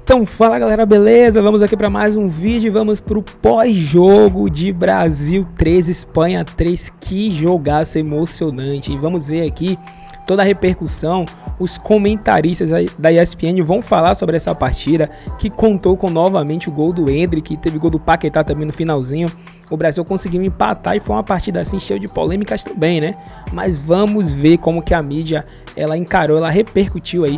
Então fala galera, beleza? Vamos aqui para mais um vídeo e vamos pro pós-jogo de Brasil 3, Espanha 3. Que jogaço emocionante. E vamos ver aqui toda a repercussão. Os comentaristas da ESPN vão falar sobre essa partida, que contou com novamente o gol do Endrick, teve gol do Paquetá também no finalzinho. O Brasil conseguiu empatar e foi uma partida assim cheia de polêmicas também, né? Mas vamos ver como que a mídia ela encarou, ela repercutiu aí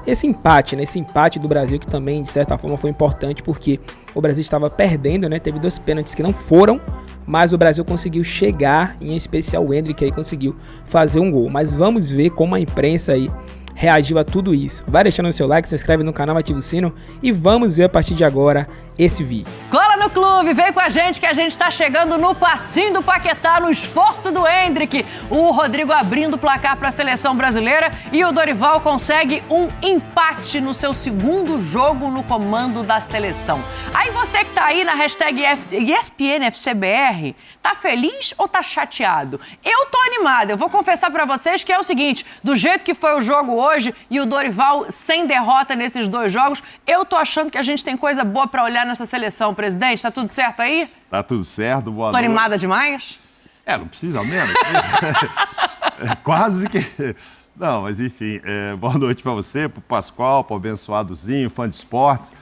esse empate, né? Esse empate do Brasil que também de certa forma foi importante porque o Brasil estava perdendo, né? Teve 2 pênaltis que não foram, mas o Brasil conseguiu chegar, em especial o Endrick aí conseguiu fazer um gol. Mas vamos ver como a imprensa aí reagiu a tudo isso. Vai deixando o seu like, se inscreve no canal, ativa o sino e vamos ver a partir de agora esse vídeo. Cola no clube, vem com a gente que a gente tá chegando no passinho do Paquetá, no esforço do Endrick. O Rodrigo abrindo o placar para a seleção brasileira e o Dorival consegue um empate no seu segundo jogo no comando da seleção. Aí você que tá aí na hashtag ESPNFCBR, tá feliz ou tá chateado? Eu tô animada, eu vou confessar para vocês que é o seguinte, do jeito que foi o jogo hoje e o Dorival sem derrota nesses 2 jogos, eu tô achando que a gente tem coisa boa para olhar nessa seleção, presidente. Tá tudo certo aí? Tá tudo certo, boa noite. Tô animada demais? Não precisa menos. Quase que... Não, mas enfim, boa noite para você, pro Pascoal, pro abençoadozinho, fã de esportes.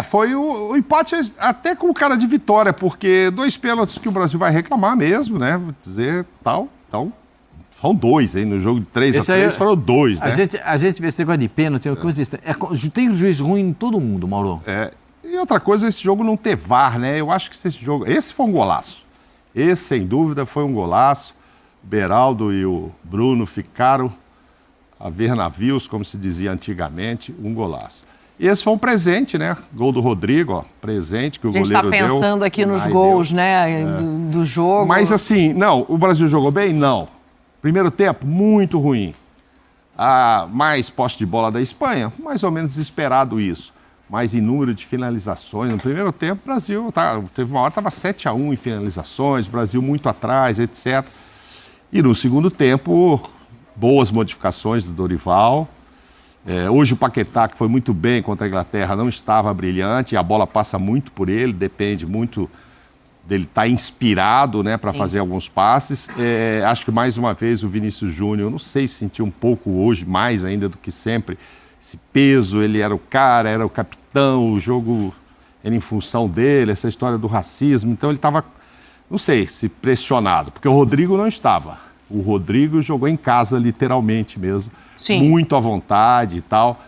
Foi o empate até com cara de vitória, porque 2 pênaltis que o Brasil vai reclamar mesmo, né? Vou dizer, tal. Então, são 2, hein? No jogo de 3-3 foram 2, né? A gente vê esse negócio de pênalti, tem um juiz ruim em todo mundo, Mauro. E outra coisa, esse jogo não ter VAR, né? Eu acho que esse foi um golaço. Esse, sem dúvida, foi um golaço. O Beraldo e o Bruno ficaram a ver navios, como se dizia antigamente, um golaço. E esse foi um presente, né? Gol do Rodrigo, ó, presente que o goleiro deu. A gente está pensando aqui nos gols, né, do jogo. Mas assim, não, o Brasil jogou bem? Não. Primeiro tempo, muito ruim. Mais posse de bola da Espanha, mais ou menos esperado isso. Mas em número de finalizações, no primeiro tempo o Brasil, teve uma hora que estava 7-1 em finalizações, Brasil muito atrás, etc. E no segundo tempo, boas modificações do Dorival. Hoje o Paquetá, que foi muito bem contra a Inglaterra, não estava brilhante, a bola passa muito por ele, depende muito dele estar inspirado, né, para fazer alguns passes. Acho que mais uma vez o Vinícius Júnior, não sei se sentiu um pouco hoje, mais ainda do que sempre, esse peso, ele era o cara, era o capitão, o jogo era em função dele, essa história do racismo, então ele estava, não sei, se pressionado, porque o Rodrigo não estava. O Rodrigo jogou em casa, literalmente mesmo, muito à vontade e tal,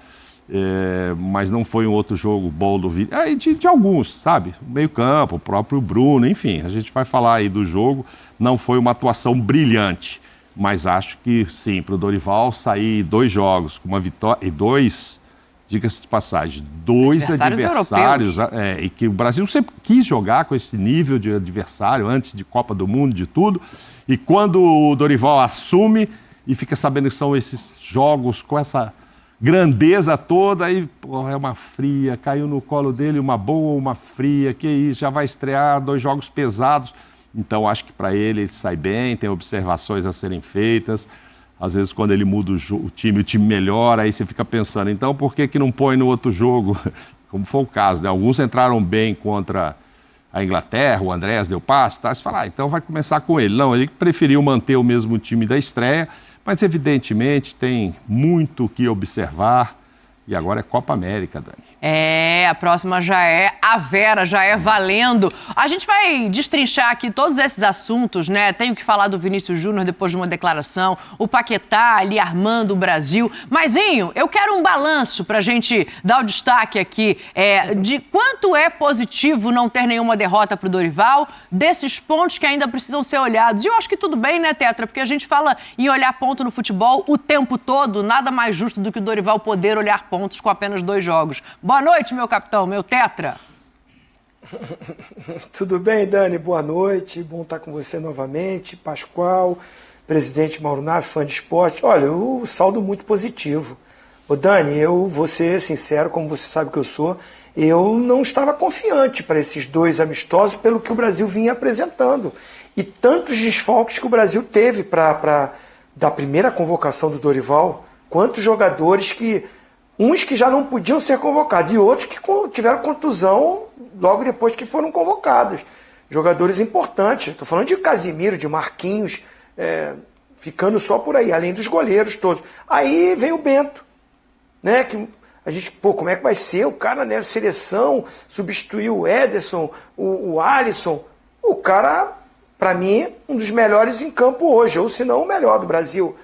mas não foi um outro jogo bom do vídeo. De alguns, sabe? O meio-campo, o próprio Bruno, enfim, a gente vai falar aí do jogo. Não foi uma atuação brilhante, mas acho que sim, para o Dorival sair 2 jogos com uma vitória e 2, diga-se de passagem, 2 adversários e que o Brasil sempre quis jogar com esse nível de adversário antes de Copa do Mundo, de tudo. E quando o Dorival assume e fica sabendo que são esses jogos com essa grandeza toda, aí é uma fria, caiu no colo dele uma boa, uma fria, que isso, já vai estrear 2 jogos pesados. Então acho que para ele sai bem, tem observações a serem feitas. Às vezes quando ele muda o time melhora, aí você fica pensando, então por que não põe no outro jogo? Como foi o caso, né? Alguns entraram bem contra a Inglaterra, o Andrés deu passe, tá? Você fala, então vai começar com ele. Não, ele preferiu manter o mesmo time da estreia, mas evidentemente tem muito o que observar e agora é Copa América, Dani. A próxima já é a Vera, já é valendo. A gente vai destrinchar aqui todos esses assuntos, né? Tenho que falar do Vinícius Júnior depois de uma declaração, o Paquetá ali armando o Brasil. Mas, Inho, eu quero um balanço pra gente dar o destaque aqui de quanto é positivo não ter nenhuma derrota pro Dorival, desses pontos que ainda precisam ser olhados. E eu acho que tudo bem, né, Tetra? Porque a gente fala em olhar ponto no futebol o tempo todo, nada mais justo do que o Dorival poder olhar pontos com apenas 2 jogos. Boa noite, meu capitão, meu Tetra. Tudo bem, Dani? Boa noite. Bom estar com você novamente. Pascoal, presidente Mauro Naves, fã de esporte. Olha, o saldo muito positivo. Ô, Dani, eu vou ser sincero, como você sabe que eu sou, eu não estava confiante para esses 2 amistosos pelo que o Brasil vinha apresentando. E tantos desfalques que o Brasil teve da primeira convocação do Dorival, quantos jogadores que Uns que já não podiam ser convocados e outros que tiveram contusão logo depois que foram convocados. Jogadores importantes. Estou falando de Casimiro, de Marquinhos, ficando só por aí, além dos goleiros todos. Aí vem o Bento, né? Que a gente, como é que vai ser? O cara, né? Seleção, substituiu o Ederson, o Alisson. O cara, para mim, um dos melhores em campo hoje, ou se não o melhor do Brasil.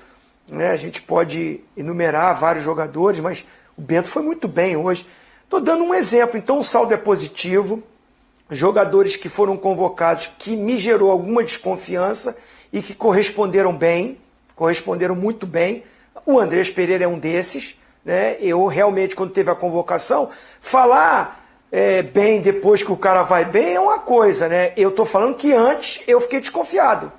Né? A gente pode enumerar vários jogadores, mas o Bento foi muito bem hoje. Estou dando um exemplo, então o saldo é positivo. Jogadores que foram convocados que me gerou alguma desconfiança e que corresponderam bem, corresponderam muito bem. O Andrés Pereira é um desses. Né? Eu realmente, quando teve a convocação, falar bem depois que o cara vai bem é uma coisa. Né? Eu estou falando que antes eu fiquei desconfiado.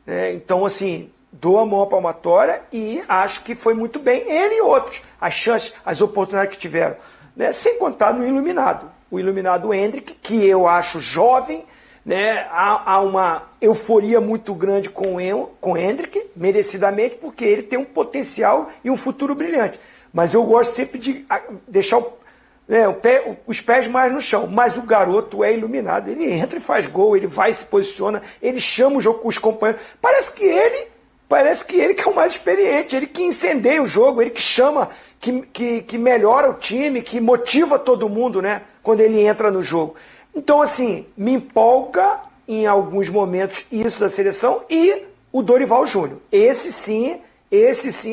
Né? Então, assim, dou a mão à palmatória e acho que foi muito bem. Ele e outros, as chances, as oportunidades que tiveram. Né? Sem contar no iluminado. O iluminado Endrick, que eu acho jovem, né? Há uma euforia muito grande com o Endrick, merecidamente, porque ele tem um potencial e um futuro brilhante. Mas eu gosto sempre de deixar os pés mais no chão. Mas o garoto é iluminado. Ele entra e faz gol, ele vai, se posiciona, ele chama o jogo com os companheiros. Parece que ele que é o mais experiente, ele que incendeia o jogo, ele que chama, que melhora o time, que motiva todo mundo, né? Quando ele entra no jogo. Então, assim, me empolga em alguns momentos isso da seleção e o Dorival Júnior. Esse sim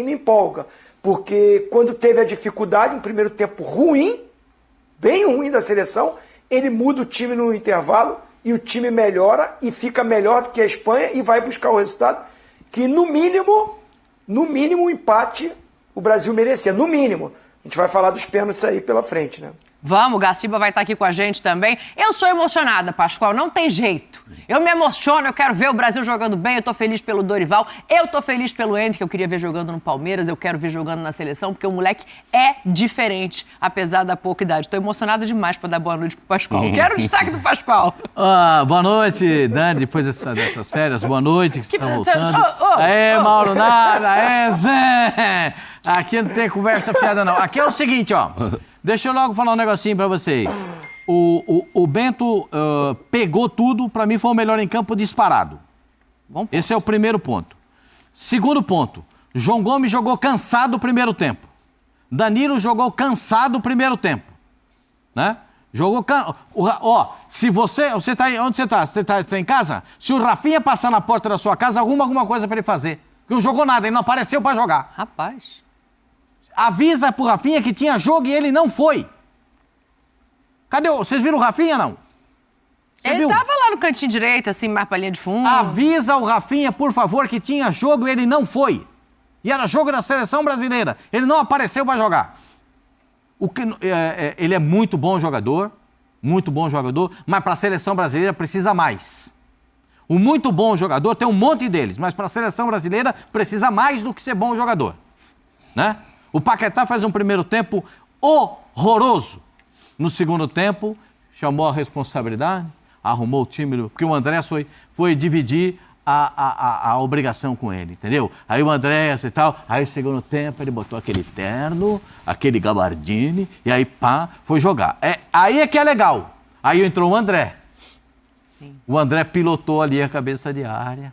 me empolga. Porque quando teve a dificuldade, um primeiro tempo ruim, bem ruim da seleção, ele muda o time no intervalo e o time melhora e fica melhor do que a Espanha e vai buscar o resultado que, no mínimo, o empate o Brasil merecia. No mínimo. A gente vai falar dos pênaltis aí pela frente, né? Vamos, Gaciba vai estar aqui com a gente também. Eu sou emocionada, Pascoal, não tem jeito. Eu me emociono, eu quero ver o Brasil jogando bem, eu tô feliz pelo Dorival, eu tô feliz pelo Endrick, que eu queria ver jogando no Palmeiras, eu quero ver jogando na seleção, porque o moleque é diferente, apesar da pouca idade. Tô emocionada demais para dar boa noite pro Pascoal. Quero o destaque do Pascoal. Boa noite, Dani, depois dessas férias, boa noite, que você tá voltando. Mauro, nada, Zé! Aqui não tem conversa fiada, não. Aqui é o seguinte, ó. Deixa eu logo falar um negocinho pra vocês. O Bento pegou tudo, pra mim foi o melhor em campo disparado. Esse é o primeiro ponto. Segundo ponto, João Gomes jogou cansado o primeiro tempo. Danilo jogou cansado o primeiro tempo. Né? Jogou se você tá aí, onde você tá? Você tá em casa? Se o Rafinha passar na porta da sua casa, arruma alguma coisa pra ele fazer. Porque não jogou nada, ele não apareceu pra jogar. Rapaz. Avisa pro Rafinha que tinha jogo e ele não foi. Cadê vocês viram o Rafinha, não? Ele tava lá no cantinho direito, assim, mais pra linha de fundo. Avisa o Rafinha, por favor, que tinha jogo e ele não foi. E era jogo da seleção brasileira. Ele não apareceu pra jogar. Ele é muito bom jogador, mas pra seleção brasileira precisa mais. O muito bom jogador tem um monte deles, mas pra seleção brasileira precisa mais do que ser bom jogador. Né? O Paquetá faz um primeiro tempo horroroso. No segundo tempo, chamou a responsabilidade, arrumou o time, porque o André foi dividir a obrigação com ele, entendeu? Aí o André e tal, aí no segundo tempo ele botou aquele terno, aquele gabardine, e aí foi jogar. Aí é que é legal. Aí entrou o André. Sim. O André pilotou ali a cabeça de área.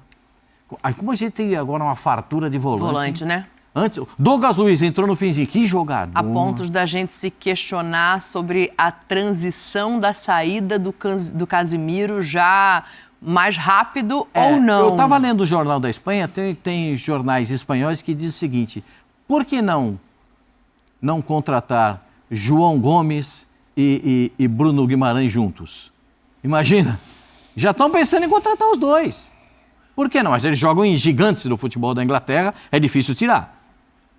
Aí como a gente tem agora uma fartura de volante. Volante, né? Antes, Douglas Luiz entrou no finzinho, que jogador. A pontos da gente se questionar sobre a transição da saída do Casimiro já mais rápido ou não. Eu estava lendo o Jornal da Espanha, tem jornais espanhóis que dizem o seguinte, por que não contratar João Gomes e Bruno Guimarães juntos? Imagina, já estão pensando em contratar os dois. Por que não? Mas eles jogam em gigantes do futebol da Inglaterra, é difícil tirar.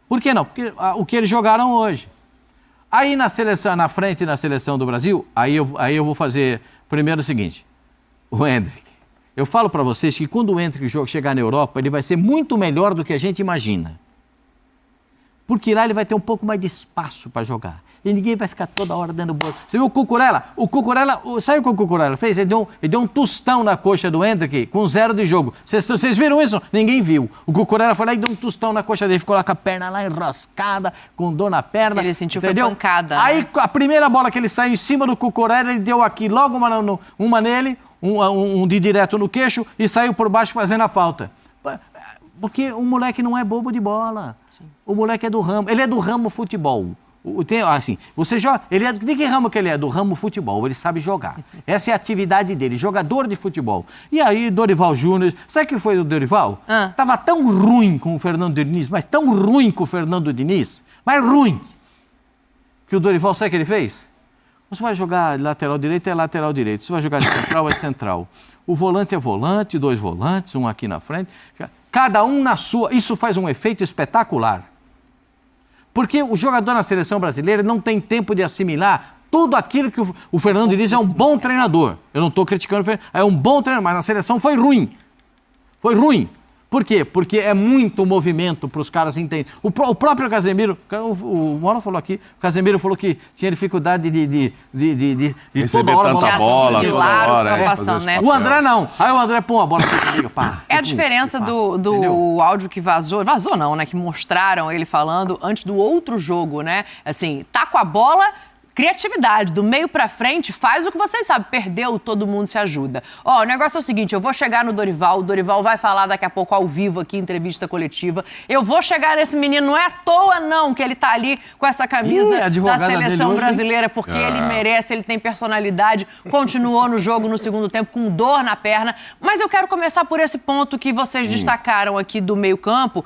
Por que não? Porque o que eles jogaram hoje. Aí na frente da seleção do Brasil, aí eu vou fazer primeiro o seguinte, o Endrick. Eu falo para vocês que quando o Endrick chegar na Europa, ele vai ser muito melhor do que a gente imagina. Porque lá ele vai ter um pouco mais de espaço para jogar. E ninguém vai ficar toda hora dando bola. Você viu o Cucurella? Sabe o que o Cucurella fez? Ele deu um tostão na coxa do Hendrick com 0 de jogo. Vocês viram isso? Ninguém viu. O Cucurella foi lá e deu um tostão na coxa dele. Ficou lá com a perna lá enroscada, com dor na perna. Ele sentiu entendeu? Foi pancada. Aí né? a primeira bola que ele saiu em cima do Cucurella, ele deu aqui logo uma nele, um de direto no queixo e saiu por baixo fazendo a falta. Porque o moleque não é bobo de bola. Sim. O moleque é do ramo. Ele é do ramo futebol. Você joga. De que ramo que ele é? Do ramo futebol. Ele sabe jogar. Essa é a atividade dele, jogador de futebol. E aí, Dorival Júnior. Sabe o que foi o Dorival? Tava tão ruim com o Fernando Diniz, mas tão ruim com o Fernando Diniz, mas ruim, que o Dorival, sabe o que ele fez? Você vai jogar lateral direito, é lateral direito. Você vai jogar de central, é central. O volante é volante, 2 volantes, um aqui na frente. Cada um na sua. Isso faz um efeito espetacular. Porque o jogador na seleção brasileira não tem tempo de assimilar tudo aquilo que o Fernando Diniz é um bom treinador. Eu não estou criticando o Fernando, é um bom treinador, mas na seleção foi ruim. Foi ruim. Por quê? Porque é muito movimento para os caras entenderem. O próprio Casemiro, o Mauro falou aqui, o Casemiro falou que tinha dificuldade de receber tanta bola, toda hora. Né? O André não. Aí o André põe a bola comigo, pá. É a diferença do áudio que vazou não, né? Que mostraram ele falando antes do outro jogo, né? Assim, tá com a bola... Criatividade, do meio pra frente, faz o que vocês sabem. Perdeu, todo mundo se ajuda. Ó, o negócio é o seguinte, eu vou chegar no Dorival, o Dorival vai falar daqui a pouco ao vivo aqui, entrevista coletiva. Eu vou chegar nesse menino, não é à toa não, que ele tá ali com essa camisa da seleção brasileira, porque ele merece, ele tem personalidade, continuou no jogo no segundo tempo com dor na perna. Mas eu quero começar por esse ponto que vocês destacaram aqui do meio campo.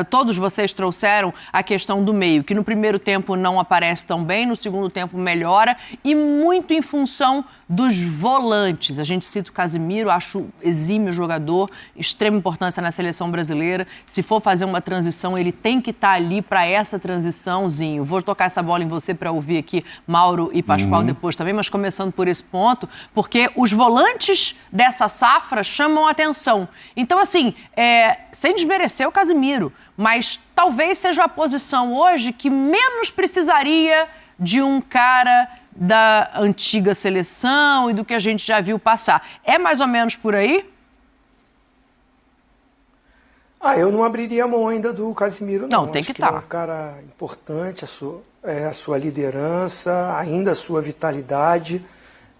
Todos vocês trouxeram a questão do meio, que no primeiro tempo não aparece tão bem, no segundo tempo melhora e muito em função dos volantes. A gente cita o Casemiro, acho exímio jogador, extrema importância na seleção brasileira. Se for fazer uma transição, ele tem que estar ali para essa transiçãozinho. Vou tocar essa bola em você para ouvir aqui Mauro e Pascoal depois também, mas começando por esse ponto, porque os volantes dessa safra chamam a atenção. Então, assim, sem desmerecer o Casemiro, mas talvez seja a posição hoje que menos precisaria de um cara da antiga seleção e do que a gente já viu passar. É mais ou menos por aí? Eu não abriria a mão ainda do Casemiro, não. Não, tem que estar. Ele é um cara importante, a sua liderança, ainda a sua vitalidade.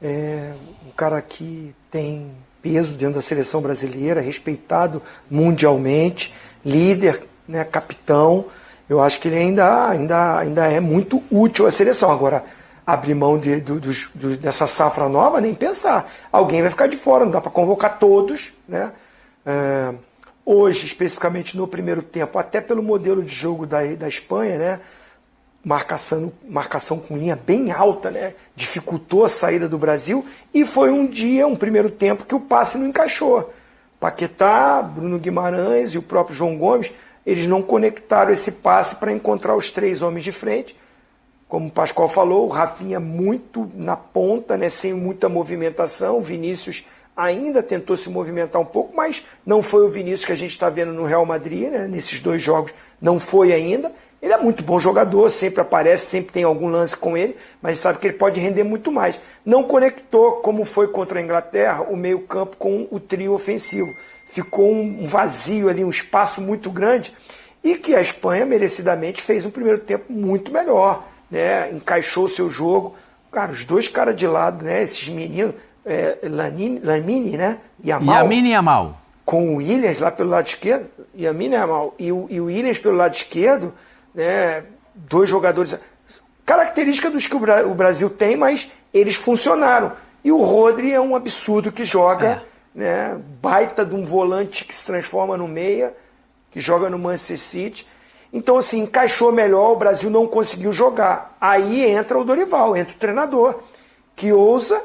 Um cara que tem peso dentro da seleção brasileira, respeitado mundialmente, líder, né, capitão. Eu acho que ele ainda é muito útil à seleção. Agora, abrir mão dessa safra nova, nem pensar. Alguém vai ficar de fora, não dá para convocar todos, né? Hoje, especificamente no primeiro tempo, até pelo modelo de jogo da Espanha, né? Marcação com linha bem alta, né? Dificultou a saída do Brasil e foi um primeiro tempo que o passe não encaixou. Paquetá, Bruno Guimarães e o próprio João Gomes, eles não conectaram esse passe para encontrar os 3 homens de frente. Como o Pascoal falou, o Rafinha muito na ponta, né, sem muita movimentação. O Vinícius ainda tentou se movimentar um pouco, mas não foi o Vinícius que a gente está vendo no Real Madrid, né, nesses 2 jogos, não foi ainda. Ele é muito bom jogador, sempre aparece, sempre tem algum lance com ele, mas sabe que ele pode render muito mais. Não conectou, como foi contra a Inglaterra, o meio-campo com o trio ofensivo. Ficou um vazio ali, um espaço muito grande, e que a Espanha merecidamente fez um primeiro tempo muito melhor, né? Encaixou o seu jogo. Cara, os 2 caras de lado, né? Esses meninos, Lamine, né? Lamine Yamal. Com o Williams lá pelo lado esquerdo, Lamine Yamal e o Williams pelo lado esquerdo, né? 2 jogadores, característica dos que o Brasil tem, mas eles funcionaram. E o Rodri é um absurdo que joga, né? Baita de um volante que se transforma no meia, que joga no Manchester City. Então, assim, encaixou melhor, o Brasil não conseguiu jogar. Aí entra o Dorival, entra o treinador, que ousa,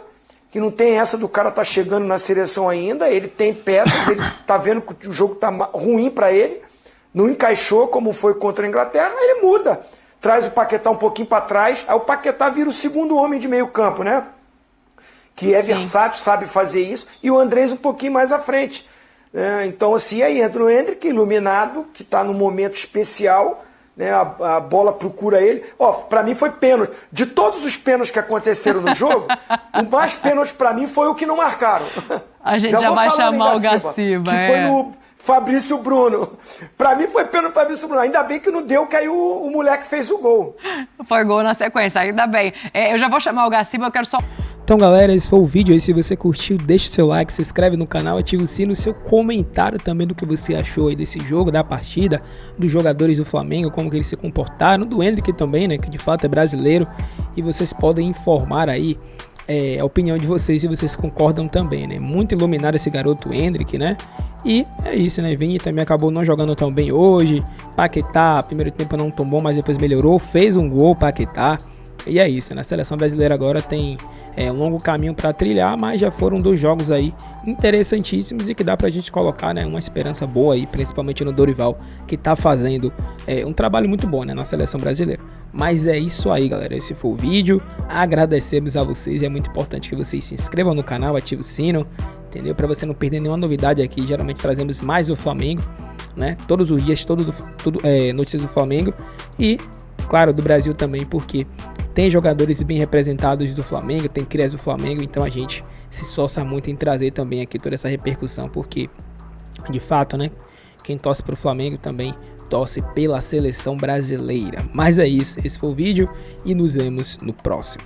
que não tem essa do cara tá chegando na seleção ainda, ele tem peças, ele tá vendo que o jogo tá ruim para ele, não encaixou como foi contra a Inglaterra, ele muda. Traz o Paquetá um pouquinho para trás, aí o Paquetá vira o segundo homem de meio campo, né? Que é versátil, sabe fazer isso, e o Andrés um pouquinho mais à frente. Então, assim, aí entra o Hendrick, iluminado, que está num momento especial, né? A bola procura ele. Ó, pra mim foi pênalti. De todos os pênaltis que aconteceram no jogo, o mais pênalti pra mim foi o que não marcaram. A gente já vai chamar o Gaciba. Que foi no Fabrício Bruno. Pra mim foi pênalti no Fabrício Bruno. Ainda bem que não deu, que aí o moleque fez o gol. Foi gol na sequência, ainda bem. Eu já vou chamar o Gaciba, eu quero só... Então, galera, esse foi o vídeo aí. Se você curtiu, deixa o seu like, se inscreve no canal, ativa o sino, seu comentário também do que você achou aí desse jogo, da partida, dos jogadores do Flamengo, como que eles se comportaram, do Endrick também, né, que de fato é brasileiro, e vocês podem informar aí a opinião de vocês, se vocês concordam também, né? Muito iluminado esse garoto Endrick, né? E é isso, né? Vini também acabou não jogando tão bem hoje. Paquetá, primeiro tempo não tomou, mas depois melhorou, fez um gol, Paquetá. E é isso, né? A seleção brasileira agora tem um longo caminho para trilhar, mas já foram 2 jogos aí interessantíssimos e que dá pra gente colocar, né, uma esperança boa aí, principalmente no Dorival, que tá fazendo um trabalho muito bom, né, na seleção brasileira. Mas é isso aí, galera, esse foi o vídeo, agradecemos a vocês, é muito importante que vocês se inscrevam no canal, ativem o sino, entendeu? Para você não perder nenhuma novidade aqui, geralmente trazemos mais do Flamengo, né, todos os dias, notícias do Flamengo e, claro, do Brasil também, porque tem jogadores bem representados do Flamengo, tem crias do Flamengo, então a gente se esforça muito em trazer também aqui toda essa repercussão, porque, de fato, né, quem torce para o Flamengo também torce pela seleção brasileira. Mas é isso, esse foi o vídeo e nos vemos no próximo.